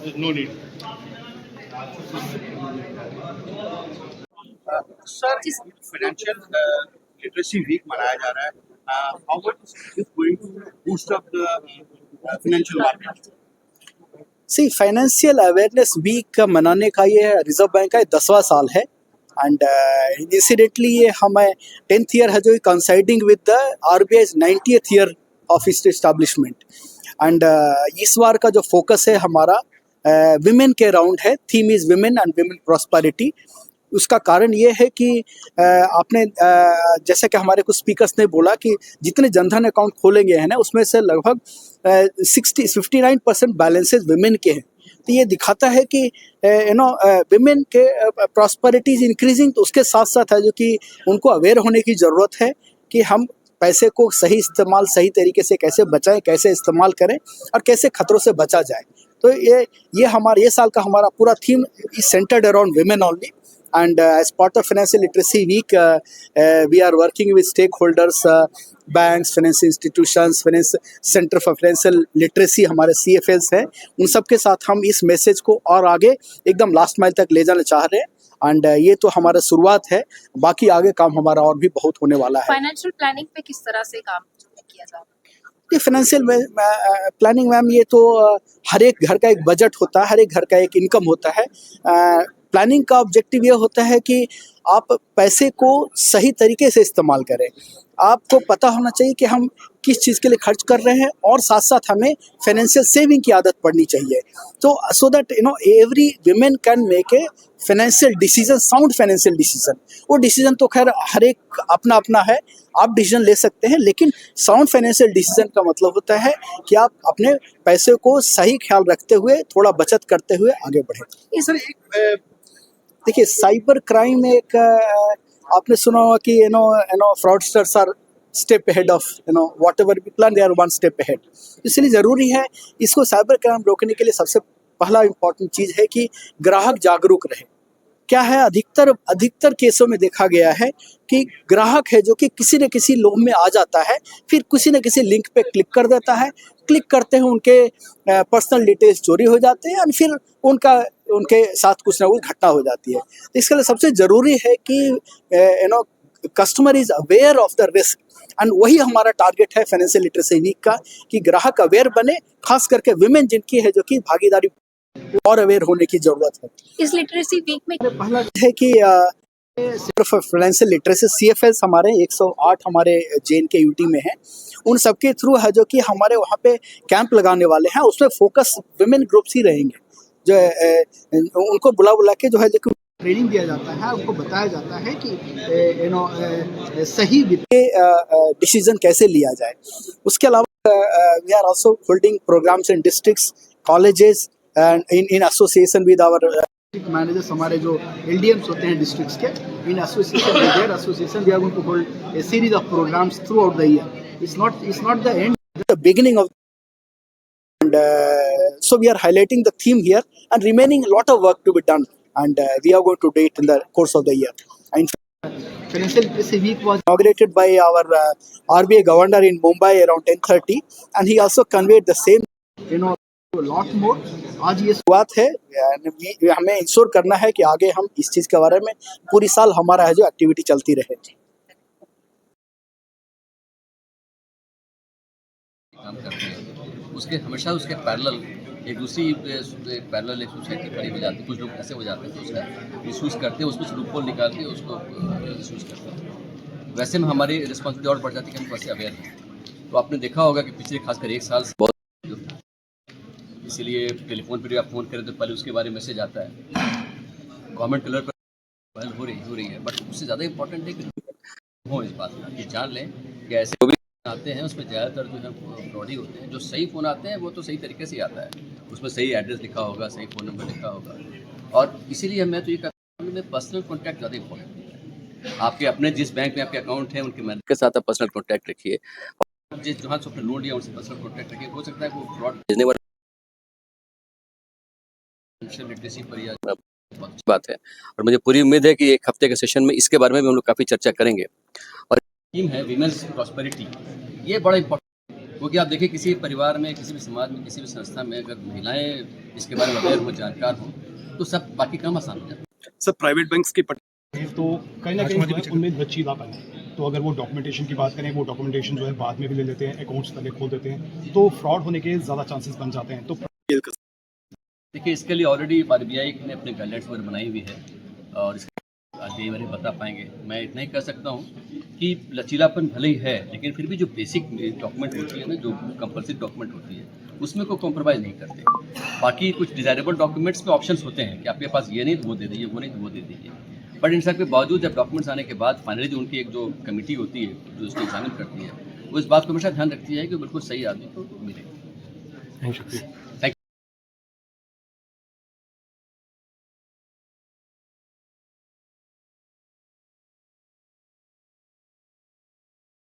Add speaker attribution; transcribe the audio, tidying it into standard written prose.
Speaker 1: No need. Sir, financial literacy week मनाया जा रहा है. How much is going to boost up the financial market?
Speaker 2: See financial awareness week मनाने का ये रिजर्व बैंक का 10वां साल है एंड इंसिडेंटली ये हमें 10th ईयर है जो considering with the RBI's 90th year of its establishment and इस बार का जो फोकस है हमारा विमेन के अराउंड है. Theme is women and women prosperity. उसका कारण ये है कि आपने जैसे कि हमारे कुछ स्पीकर्स ने बोला कि जितने जनधन अकाउंट खोलेंगे हैं ना उसमें से लगभग 59% बैलेंसेस विमेन के हैं. तो ये दिखाता है कि विमेन के प्रॉस्पेरिटी इज इंक्रीजिंग. तो उसके साथ साथ है जो कि उनको अवेयर होने की ज़रूरत है कि हम पैसे को सही इस्तेमाल सही तरीके से कैसे बचाएं, कैसे इस्तेमाल करें और कैसे खतरों से बचा जाए. तो ये साल का हमारा पूरा theme is centred around women only. And as part of Financial Literacy Week, we are working with stakeholders, banks, financial institutions, Center for Financial Literacy, हमारे CFLs हैं. उन सब के साथ हम इस मैसेज को और आगे एकदम लास्ट माइल तक ले जाना चाह रहे हैं. एंड ये तो हमारा शुरुआत है, बाकी आगे काम हमारा और भी बहुत होने वाला है.
Speaker 3: फाइनेंशियल प्लानिंग पे किस तरह से काम किया जा रहा है?
Speaker 2: ये फाइनेंशियल प्लानिंग मैम, ये तो हर एक घर का एक बजट होता है, हर एक घर का एक इनकम होता है. प्लानिंग का ऑब्जेक्टिव ये होता है कि आप पैसे को सही तरीके से इस्तेमाल करें. आपको पता होना चाहिए कि हम किस चीज़ के लिए खर्च कर रहे हैं और साथ साथ हमें फाइनेंशियल सेविंग की आदत पड़नी चाहिए. तो so that every women can make a financial decision, sound financial decision. वो डिसीजन तो खैर हर एक अपना अपना है, आप डिसीजन ले सकते हैं, लेकिन साउंड फाइनेंशियल डिसीजन का मतलब होता है कि आप अपने पैसे को सही ख्याल रखते हुए, थोड़ा बचत करते हुए आगे बढ़ें.
Speaker 1: सर एक
Speaker 2: देखिए, साइबर क्राइम एक आपने सुना होगा कि fraudsters are step ahead of whatever we plan, they are one step ahead. इसलिए ज़रूरी है इसको साइबर क्राइम रोकने के लिए सबसे पहला इम्पॉर्टेंट चीज़ है कि ग्राहक जागरूक रहे. क्या है, अधिकतर केसों में देखा गया है कि ग्राहक है जो कि किसी न किसी लोभ में आ जाता है, फिर किसी न किसी लिंक पे क्लिक कर देता है. क्लिक करते हैं उनके पर्सनल डिटेल्स चोरी हो जाते हैं और फिर उनके साथ कुछ ना कुछ घटना हो जाती है. तो इसके लिए सबसे ज़रूरी है कि customer is aware of the risk. And वही हमारा टारगेट है फाइनेंशियल लिटरेसी वीक का, कि ग्राहक अवेयर बने, खास करके विमेन जिनकी है जो कि भागीदारी और अवेयर होने की जरूरत है.
Speaker 3: इस लिटरेसी वीक में
Speaker 2: पहला है कि फाइनेंशियल लिटरेसी CFLs हमारे 108 हमारे JNK UT में है. उन सबके थ्रू है जो कि हमारे वहाँ पे कैंप लगाने वाले हैं. उसमें फोकस विमेन ग्रुप्स ही रहेंगे. जो उनको बुला के जो है ट्रेनिंग दिया जाता है, उनको बताया जाता है कि सही वित्तीय डिसीजन कैसे लिया जाए. उसके अलावा we are also holding programmes in districts, colleges and in association with our managers. हमारे जो LDMs होते हैं डिस्ट्रिक्ट्स के, in association with their association we are going to hold a series of programmes throughout the year. It's not the end, the beginning of. And so we are highlighting the theme here and remaining a lot of work to be done, and we are going to do it in the course of the year. And Financial Literacy Week was inaugurated by our RBI governor in Mumbai around 10:30, and he also conveyed the same, a lot more. आज ये शुरुआत है, हमें ensure करना है कि आगे हम इस चीज़ के बारे में पूरी साल हमारा है जो एक्टिविटी चलती रहे.
Speaker 4: काम करते हैं उसके हमेशा उसके पैरेलल एक दूसरी पैरेलल एक सोसाइटी खड़ी हो जाती है. कुछ लोग ऐसे हो जाते हैं तो उसका मिसयूज़ करते हैं, उसमें से लूपहोल निकाल के उसको मिसयूज़ करते हैं. वैसे में हमारी रिस्पॉन्सिबिलिटी और बढ़ जाती है कि हम वैसे अवेयर हैं. तो आपने देखा होगा कि पिछले खासकर 1 साल से बहुत, इसीलिए टेलीफोन पर भी आप फ़ोन करें तो पहले उसके बारे में मैसेज आता है. गवर्नमेंट कलर पर पहल हो रही है, बट उससे ज़्यादा इंपॉर्टेंट है कि हो इस बात का कि जान लें कि ऐसे जो भी आते हैं उसमें ज़्यादातर जो है फ्रॉड ही होते हैं. जो सही फ़ोन आते हैं वो तो सही तरीके से ही आता है, उसमें सही एड्रेस लिखा होगा, सही फ़ोन नंबर लिखा होगा. और इसीलिए मैं तो ये कहता हूँ कि पर्सनल कॉन्टैक्ट ज़्यादा इंपॉर्टेंट है. आपके अपने जिस बैंक में आपके अकाउंट है उनके मैनेजर के साथ आप पर्सनल कॉन्टैक्ट रखिए. जिस जहाँ से आपने लोन लिया उनसे पर्सनल कॉन्टैक्ट रखिए. हो सकता है वो फ्रॉड भेजने वाले लिटरेसी पर या बात है. और मुझे पूरी उम्मीद है कि एक हफ्ते के सेशन में इसके बारे में भी हम लोग काफ़ी चर्चा करेंगे. और थीम है विमेंस प्रॉस्पेरिटी. ये बड़ा इंपॉर्टेंट, क्योंकि आप देखिए किसी परिवार में, किसी भी समाज में, किसी भी संस्था में अगर महिलाएं इसके बारे में अवेयर हो, जानकार हो, तो सब बाकी काम आसान हो जाता है।
Speaker 5: सर प्राइवेट बैंक्स के
Speaker 6: तो कहीं ना कहीं जो है उनमें लचीलापन है। तो अगर वो डॉक्यूमेंटेशन की बात करें, वो डॉक्यूमेंटेशन जो है बाद में भी ले लेते हैं, अकाउंट्स पहले खोल देते हैं, तो फ्रॉड होने के ज़्यादा चांसेस बन जाते हैं। तो
Speaker 4: देखिए, इसके लिए ऑलरेडी RBI ने अपने गाइडलाइंस वगैरह बनाई हुई है और इसके आगे मेरे बता पाएंगे। मैं इतना ही कह सकता हूँ कि लचीलापन भले ही है, लेकिन फिर भी जो बेसिक डॉक्यूमेंट होती है ना, जो कंपल्सरी डॉक्यूमेंट होती है, उसमें कोई कॉम्प्रोमाइज़ नहीं करते। बाकी कुछ डिज़ायरेबल डॉक्यूमेंट्स में ऑप्शंस होते हैं कि आपके पास ये नहीं तो वो दे दीजिए, वो नहीं तो वो दे दीजिए। बट इन सब के बावजूद जब डॉक्यूमेंट्स आने के बाद फाइनली जो उनकी एक जो कमेटी होती है जो उसको एग्जामिन करती है, वो इस बात को हमेशा ध्यान रखती है कि बिल्कुल सही आदमी को मिले।
Speaker 6: शुक्रिया।